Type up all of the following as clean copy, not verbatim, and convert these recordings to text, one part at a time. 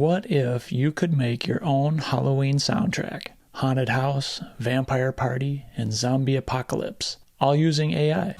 What if you could make your own Halloween soundtrack? Haunted house, vampire party, and zombie apocalypse, all using AI.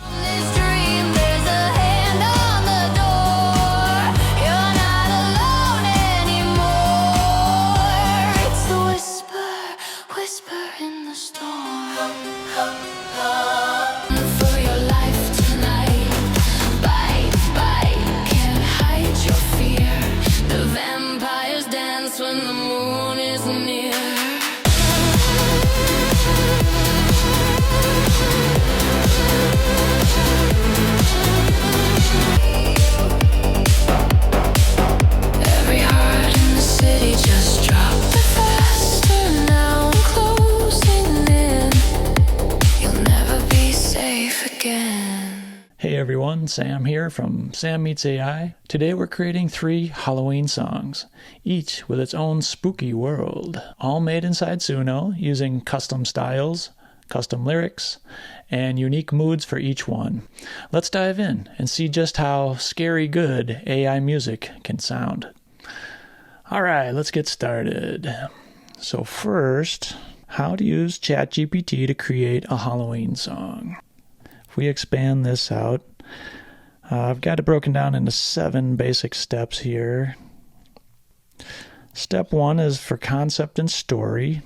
Hey everyone, Sam here from Sam Meets AI. Today we're creating 3 Halloween songs, each with its own spooky world, all made inside Suno using custom styles, custom lyrics, and unique moods for each one. Let's dive in and see just how scary good AI music can sound. Alright, let's get started. So first, how to use ChatGPT to create a Halloween song. If we expand this out, I've got it broken down into 7 basic steps here. Step 1 is for concept and story.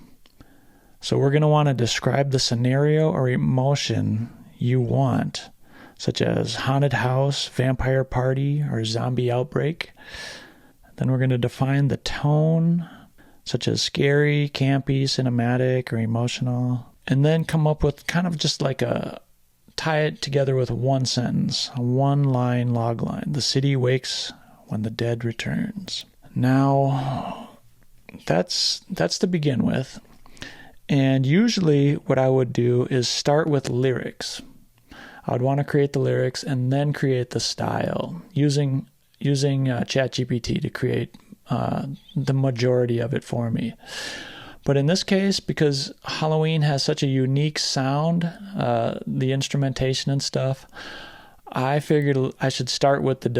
So we're going to want to describe the scenario or emotion you want, such as haunted house, vampire party, or zombie outbreak. Then we're going to define the tone, such as scary, campy, cinematic, or emotional. And then come up with kind of just like tie it together with one sentence, a one-line log line. The city wakes when the dead returns. Now, that's to begin with. And usually what I would do is start with lyrics. I would want to create the lyrics and then create the style using ChatGPT to create the majority of it for me. But in this case, because Halloween has such a unique sound, the instrumentation and stuff, I figured I should start with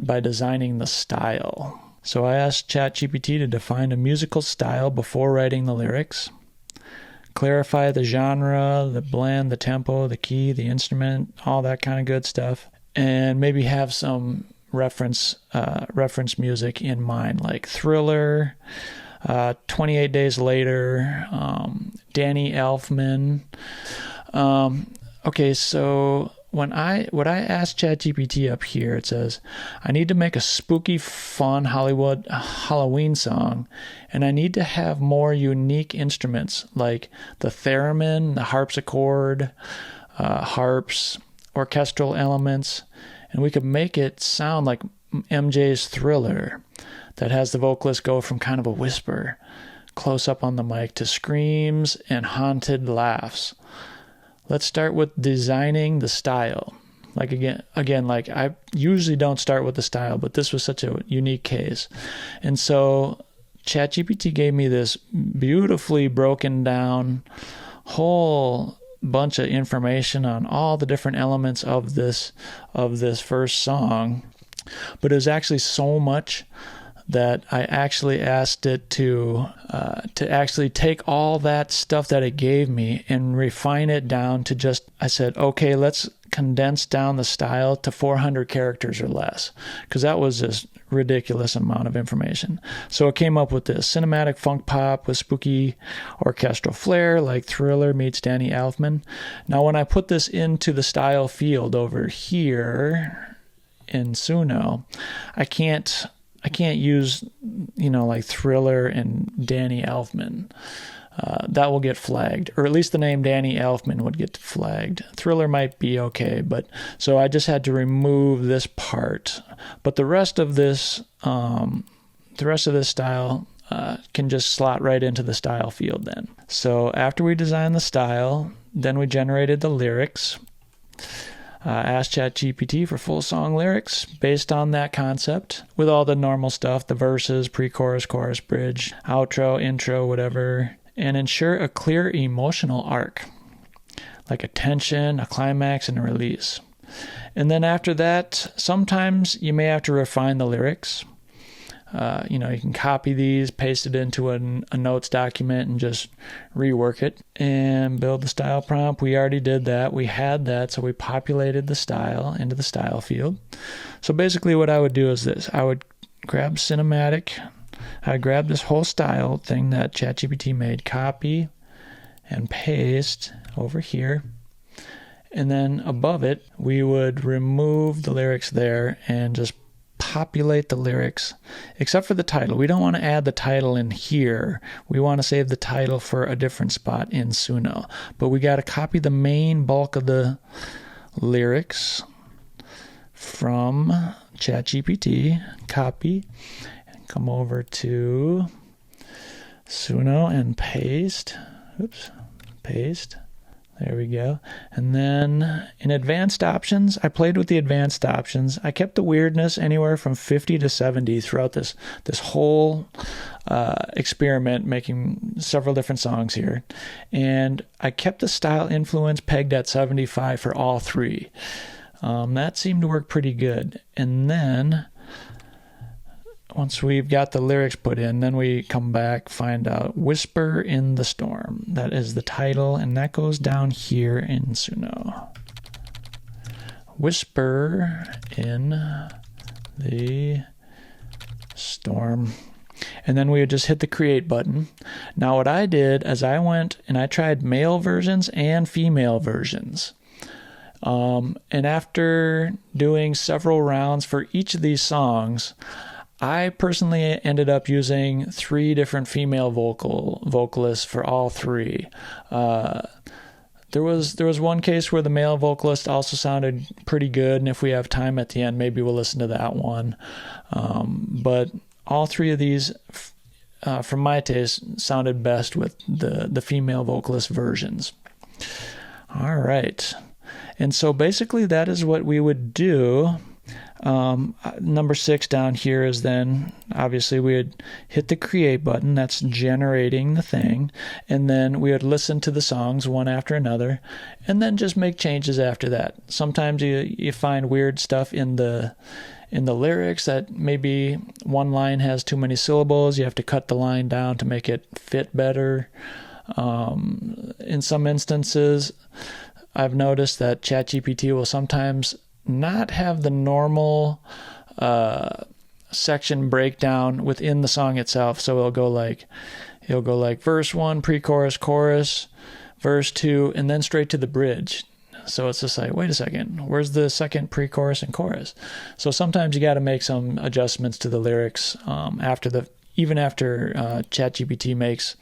by designing the style. So I asked ChatGPT to define a musical style before writing the lyrics, clarify the genre, the blend, the tempo, the key, the instrument, all that kind of good stuff, and maybe have some reference music in mind, like Thriller, 28 Days Later, Danny Elfman. Okay, so what I asked ChatGPT up here, it says, I need to make a spooky, fun Hollywood Halloween song, and I need to have more unique instruments like the theremin, the harpsichord, harps, orchestral elements, and we could make it sound like MJ's Thriller, that has the vocalist go from kind of a whisper close up on the mic to screams and haunted laughs. Let's start with designing the style. Like again, like I usually don't start with the style, but this was such a unique case. And so ChatGPT gave me this beautifully broken down whole bunch of information on all the different elements of this first song. But it was actually so much that I actually asked it to actually take all that stuff that it gave me and refine it down to just, I said, okay, let's condense down the style to 400 characters or less, because that was just ridiculous amount of information. So it came up with this cinematic funk pop with spooky orchestral flair, like Thriller meets Danny Elfman. Now, when I put this into the style field over here in Suno, I can't use, like Thriller and Danny Elfman. That will get flagged, or at least the name Danny Elfman would get flagged. Thriller might be okay, but so I just had to remove this part. But the rest of this style can just slot right into the style field then. So after we designed the style, then we generated the lyrics. Asked ChatGPT for full song lyrics based on that concept with all the normal stuff, the verses, pre-chorus, chorus, bridge, outro, intro, whatever, and ensure a clear emotional arc, like a tension, a climax, and a release. And then after that, sometimes you may have to refine the lyrics. You can copy these, paste it into a notes document, and just rework it and build the style prompt. We already did that. We had that, so we populated the style into the style field. So basically what I would do is this. I would grab Cinematic. I grab this whole style thing that ChatGPT made, copy and paste over here. And then above it, we would remove the lyrics there and just populate the lyrics, except for the title. We don't want to add the title in here. We want to save the title for a different spot in Suno. But we got to copy the main bulk of the lyrics from ChatGPT. Copy. Come over to Suno and paste. Oops. Paste. There we go. And then in advanced options, I played with the advanced options. I kept the weirdness anywhere from 50 to 70 throughout this whole experiment, making several different songs here. And I kept the style influence pegged at 75 for all three. That seemed to work pretty good. And then once we've got the lyrics put in, then we come back, find out Whisper in the Storm. That is the title, and that goes down here in Suno. Whisper in the Storm. And then we would just hit the create button. Now what I did is I went and I tried male versions and female versions. And after doing several rounds for each of these songs, I personally ended up using 3 different female vocalists for all 3. There was one case where the male vocalist also sounded pretty good, and if we have time at the end, maybe we'll listen to that one. But all 3 of these, from my taste, sounded best with the female vocalist versions. All right. And so basically that is what we would do. Number 6 down here is then obviously we would hit the create button. That's generating the thing, and then we would listen to the songs one after another, and then just make changes after that. Sometimes you find weird stuff in the lyrics that maybe one line has too many syllables. You have to cut the line down to make it fit better. In some instances, I've noticed that ChatGPT will sometimes not have the normal section breakdown within the song itself. So it'll go like verse 1, pre-chorus, chorus, verse 2, and then straight to the bridge. So it's just like, wait a second, where's the second pre-chorus and chorus? So sometimes you got to make some adjustments to the lyrics even after ChatGPT makes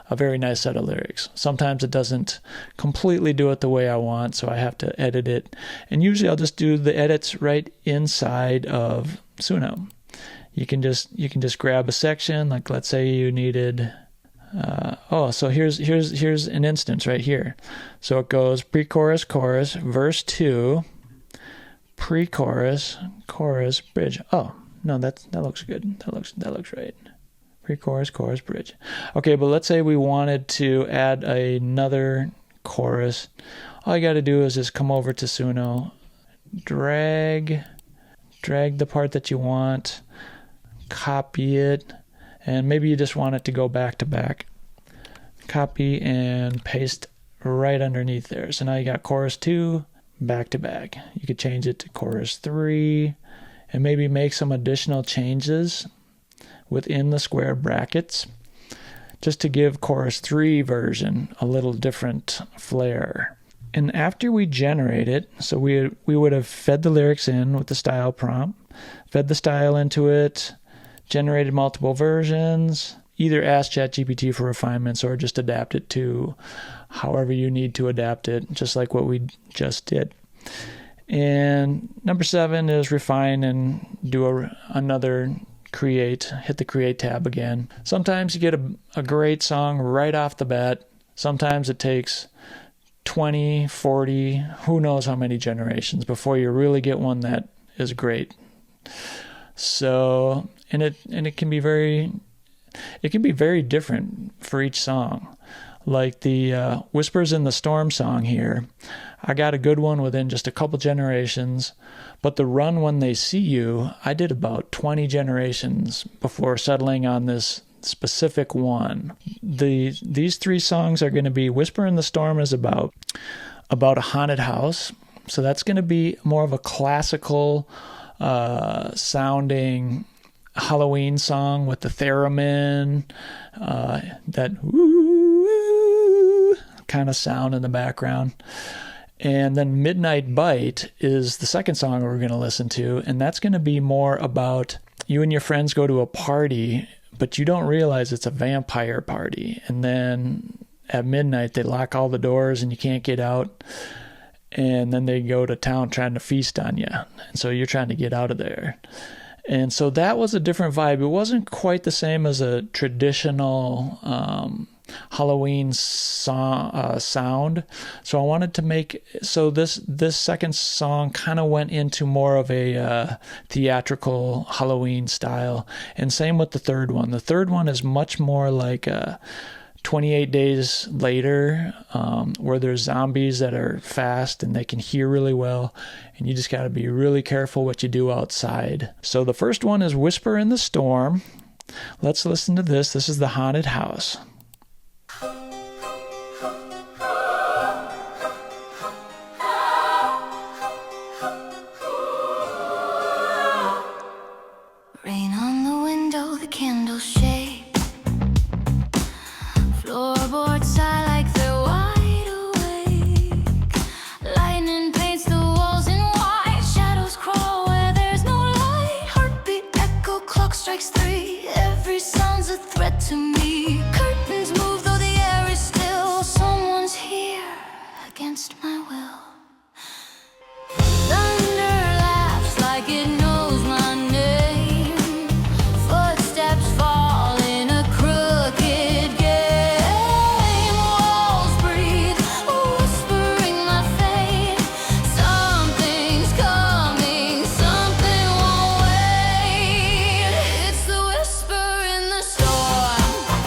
a very nice set of lyrics. Sometimes it doesn't completely do it the way I want, so I have to edit it. And usually I'll just do the edits right inside of Suno. You can just grab a section, like let's say you needed. So here's an instance right here. So it goes pre-chorus, chorus, verse 2, pre-chorus, chorus, bridge. Oh no, that looks good. That looks right. Pre-chorus, chorus, bridge. Okay, but let's say we wanted to add another chorus. All you got to do is just come over to Suno, drag the part that you want, copy it, and maybe you just want it to go back to back. Copy and paste right underneath there. So now you got chorus 2, back to back. You could change it to chorus 3 and maybe make some additional changes within the square brackets just to give chorus 3 version a little different flair. And after we generate it, so we would have fed the lyrics in with the style prompt, fed the style into it, generated multiple versions, either ask ChatGPT for refinements or just adapt it to however you need to adapt it, just like what we just did. And number 7 is refine and do another create, hit the create tab again. Sometimes you get a great song right off the bat. Sometimes it takes 20, 40, who knows how many generations before you really get one that is great. So, and it can be very different for each song. Like the Whispers in the Storm song here, I got a good one within just a couple generations, but the Run When They See You, I did about 20 generations before settling on this specific one. These three songs are going to be Whisper in the Storm is about a haunted house, so that's going to be more of a classical sounding Halloween song with the theremin, that woo kind of sound in the background. And then Midnight Bite is the second song we're going to listen to, and that's going to be more about you and your friends go to a party, but you don't realize it's a vampire party. And then at midnight, they lock all the doors and you can't get out. And then they go to town trying to feast on you. And so you're trying to get out of there. And so that was a different vibe. It wasn't quite the same as a traditional Halloween sound. So I wanted to make, so this second song kind of went into more of a theatrical Halloween style. And same with the third one. The third one is much more like 28 Days Later, where there's zombies that are fast and they can hear really well, and you just got to be really careful what you do outside. So the first one is Whisper in the Storm. Let's listen to this. This is The Haunted House. Rain on the window, the candles shake. Floorboards sigh like they're wide awake. Lightning paints the walls in white. Shadows crawl where there's no light. Heartbeat echo, clock strikes 3. Every sound's a threat to me. Curtains move though the air is still. Someone's here against my will. Thunder laughs like it knows my name. Footsteps fall in a crooked game. Walls breathe, whispering my fate. Something's coming, something won't wait. It's the whisper in the storm.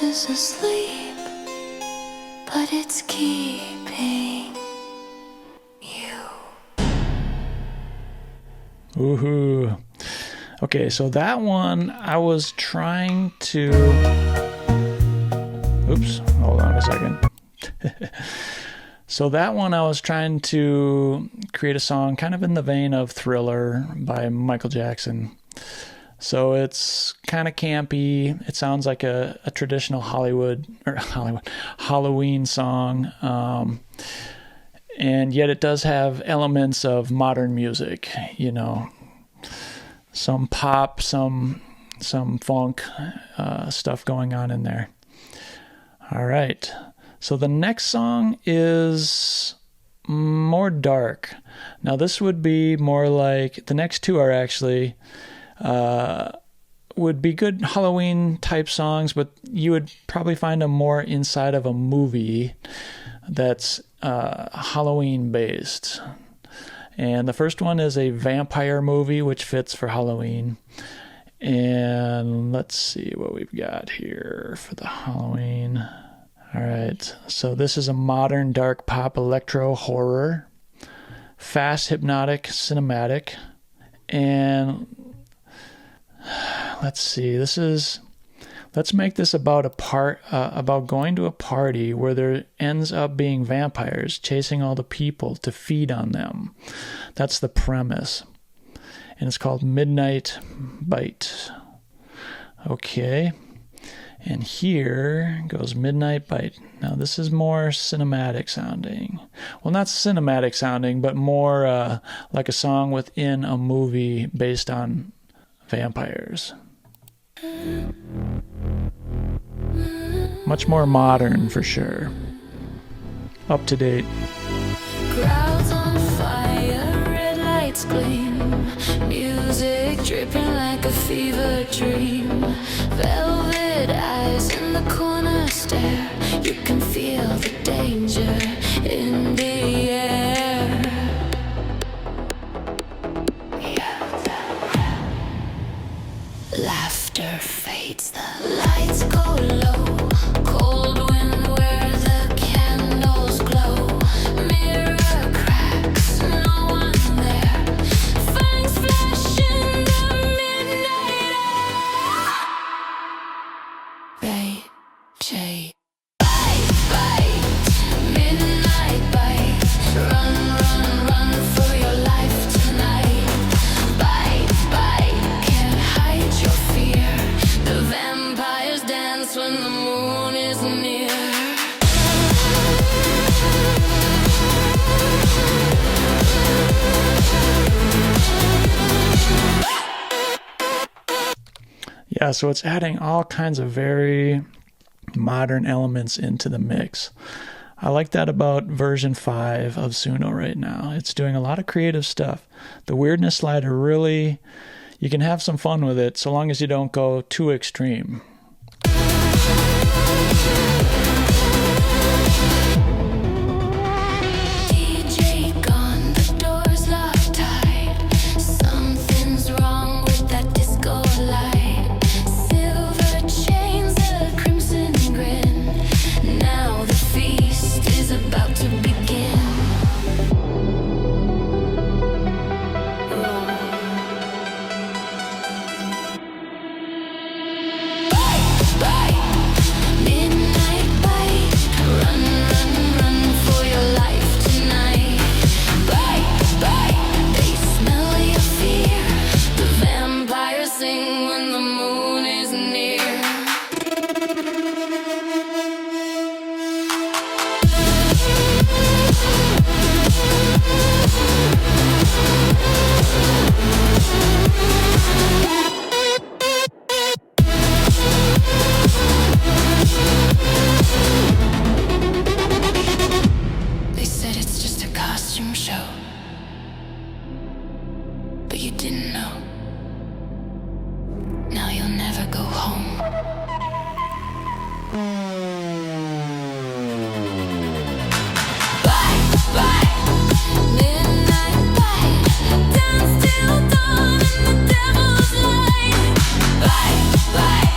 is asleep, but it's keeping you. Woohoo. Okay, so that one I was trying to... Oops, hold on a second. So that one I was trying to create a song kind of in the vein of Thriller by Michael Jackson. So it's kind of campy. It sounds like a traditional Halloween song. And yet it does have elements of modern music, you know, some pop, some funk stuff going on in there. All right. So the next song is more dark. Now this would be more like, the next two are actually, would be good Halloween type songs, but you would probably find them more inside of a movie that's Halloween based. And the first one is a vampire movie, which fits for Halloween. And let's see what we've got here for the Halloween. All right, so this is a modern dark pop electro horror, fast hypnotic cinematic, and let's see, let's make this about about going to a party where there ends up being vampires chasing all the people to feed on them. That's the premise, and it's called Midnight Bite. Okay. And here goes Midnight Bite. Now this is more cinematic sounding. Well, not cinematic sounding, but more like a song within a movie based on vampires. Much more modern for sure. Up to date. Crowds on fire, red lights gleam, music dripping like a fever dream. Velvet eyes in the corner stare. You can feel the danger in the air. Laughter fades, the lights go low. Cold wind where the candles glow. Mirror cracks, no one there. Fangs flash in the midnight air. Ray J. Bite, bite, midnight bite. Run, run, run for your life tonight. Bite, bite, can't hide your fear. The vampires dance when the moon is near. Yeah, so it's adding all kinds of very modern elements into the mix. I like that about version 5 of Suno right now. It's doing a lot of creative stuff. The weirdness slider really, you can have some fun with it so long as you don't go too extreme. DJ gone, the doors locked tight. Something's wrong with that disco light. Silver chains, a crimson grin. Now the feast is about to begin. Bite, bite, midnight bite. Run, run, run for your life tonight. Bite, bite, they smell your fear. The vampires sing when the moon is near. They said it's just a costume show, but you didn't know. Now you'll never go home. Bite, bite, midnight bite. Dance till dawn in the devil's light. Bite, bite,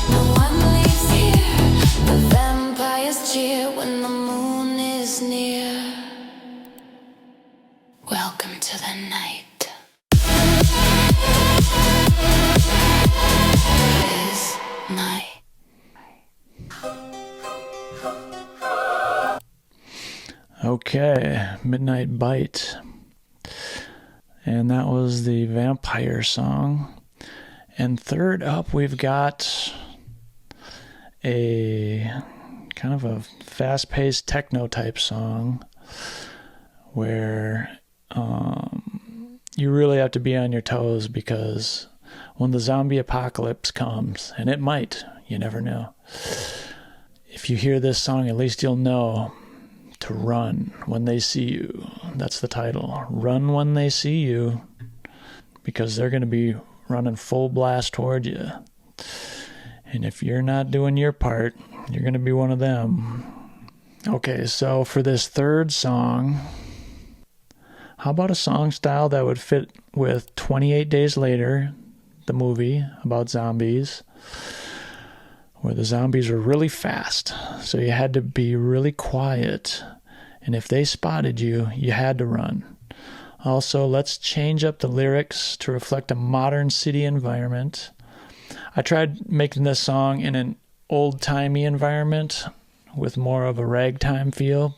no one leaves here. Okay, Midnight Bite. And that was the vampire song. And third up, we've got a kind of a fast-paced techno type song where you really have to be on your toes, because when the zombie apocalypse comes, and it might, you never know, if you hear this song, at least you'll know to run when they see you. That's the title. Run when they see you, because they're going to be running full blast toward you. And if you're not doing your part, you're going to be one of them. Okay, so for this third song, how about a song style that would fit with 28 Days Later, the movie about zombies, where the zombies were really fast, so you had to be really quiet, and if they spotted you, you had to run. Also, let's change up the lyrics to reflect a modern city environment. I tried making this song in an old-timey environment with more of a ragtime feel.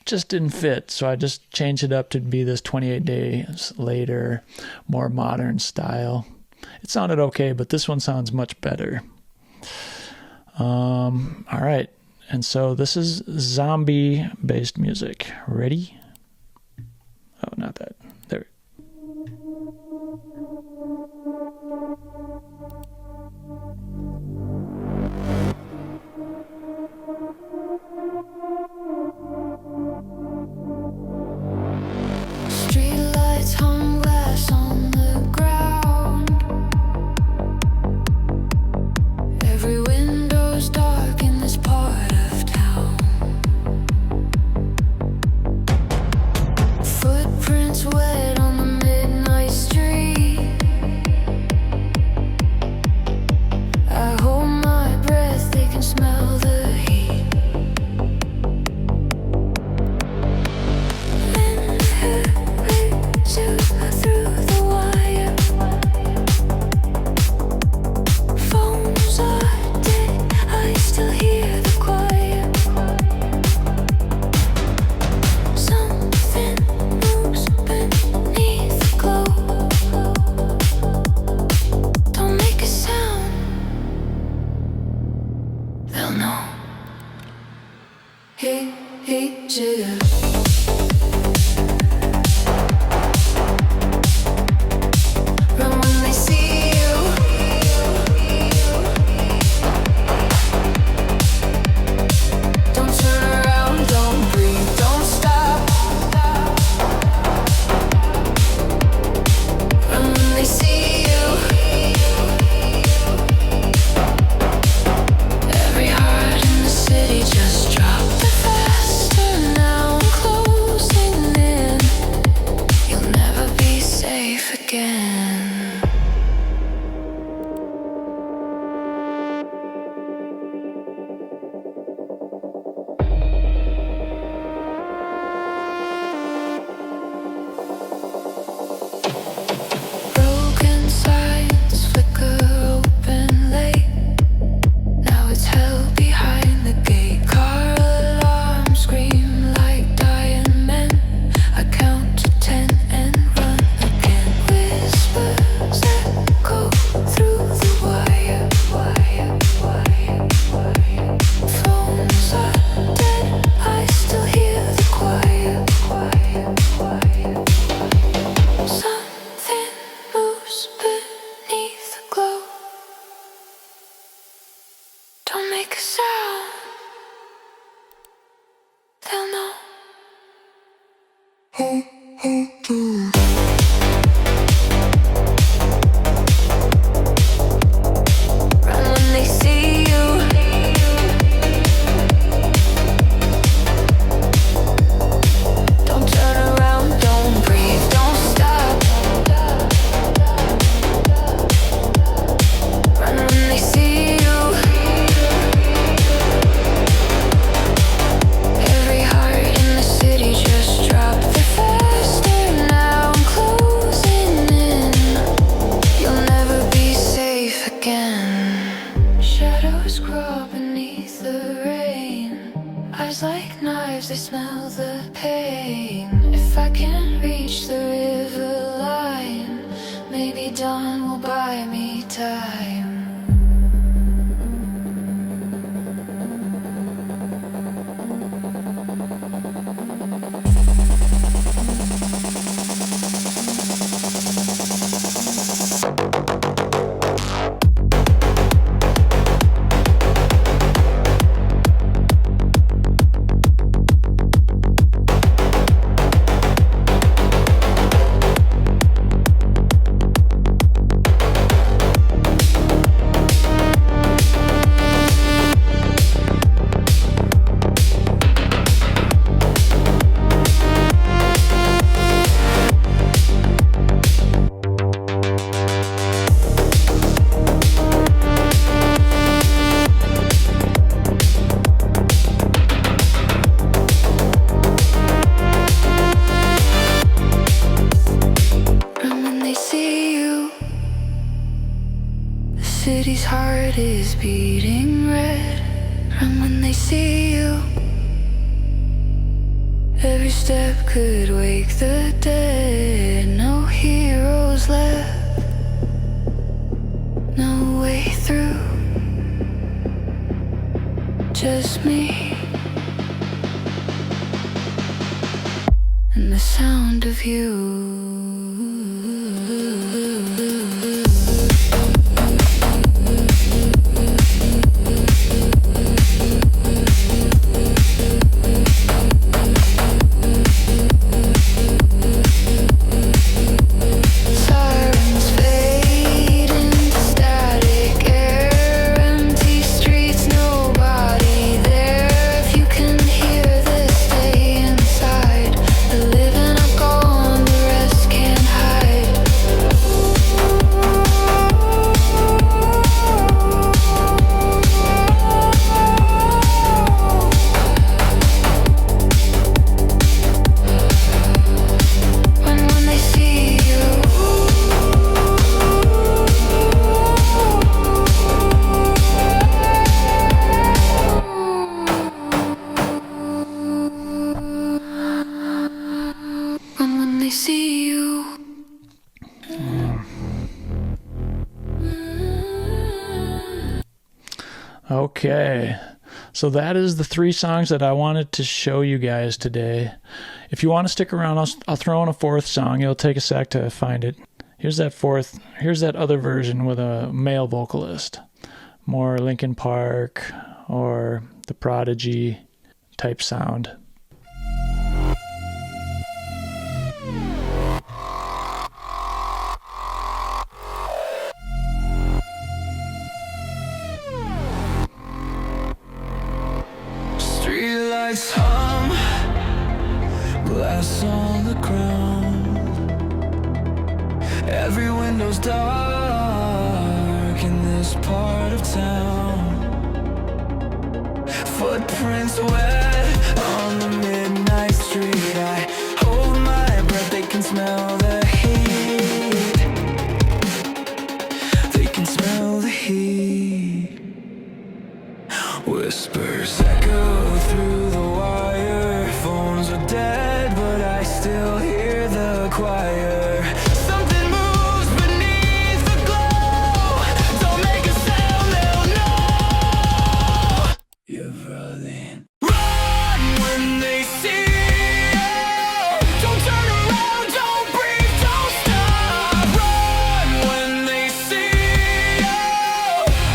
Just didn't fit, so I just changed it up to be this 28 Days Later, more modern style. It sounded okay, but this one sounds much better. All right, and so this is zombie-based music. Ready? Oh, not that. There. Streetlights hung glass on the ground. Every window's dark in this part of town. Footprints they smell the pain. If I can't reach the river line, maybe dawn will buy me time. City's heart is beating red. And when they see you, every step could wake the dead. No heroes left, no way through, just me and the sound of you. See you. Okay, so that is the 3 songs that I wanted to show you guys today. If you want to stick around, I'll throw in a 4th song. It'll take a sec to find it. Here's that other version with a male vocalist. More Linkin Park or The Prodigy type sound. Streetlights hum, glass on the ground. Every window's dark in this part of town. Footprints wet on the midnight street. I hold my breath, they can smell the heat. They can smell the heat. Whispers echo through the wire. Phones are dead, but I still hear the choir. Something moves beneath the glow. Don't make a sound, they'll know. You're running. Run when they see you. Don't turn around, don't breathe, don't stop. Run when they see you.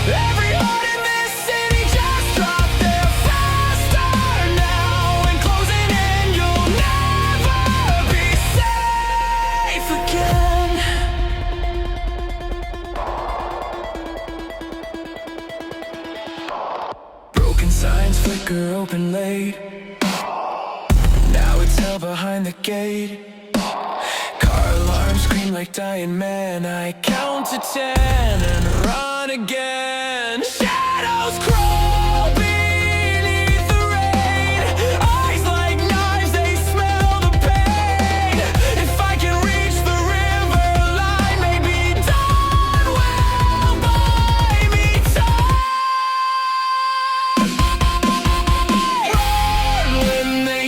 Every heart in this city just dropped their faster now and closing in. You'll never be safe again. Broken signs flicker open late. Now it's held behind the gate. Car alarms scream like dying men. I count to 10 and run again. Shadows crawl beneath the rain. Eyes like knives, they smell the pain. If I can reach the river line, maybe dawn will buy me time. Run when they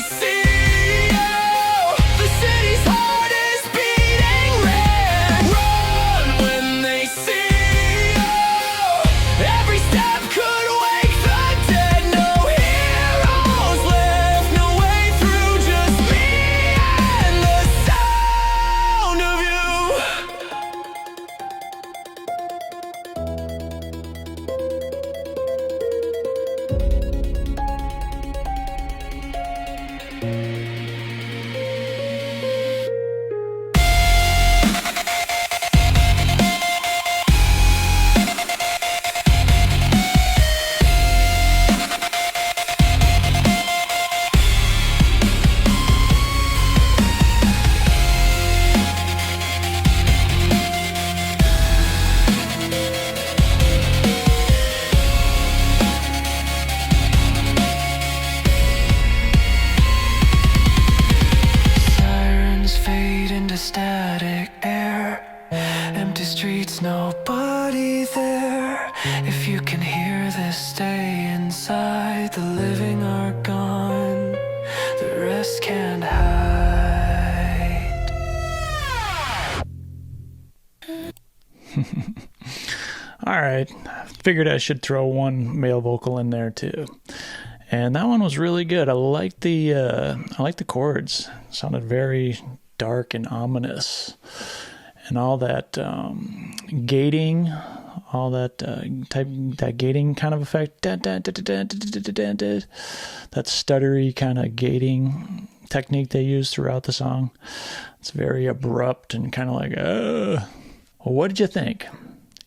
nobody there. If you can hear this, stay inside. The living are gone, the rest can't hide. All right, figured I should throw one male vocal in there too, and that one was really good. I liked the chords. It sounded very dark and ominous, and all that gating, all that that gating kind of effect, that stuttery kind of gating technique they use throughout the song. It's very abrupt and kind of like, Well, what did you think?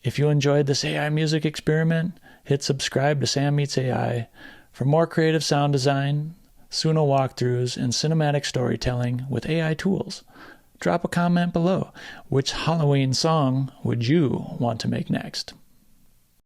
If you enjoyed this AI music experiment, hit subscribe to Sam Meets AI for more creative sound design, Suno walkthroughs, and cinematic storytelling with AI tools. Drop a comment below. Which Halloween song would you want to make next?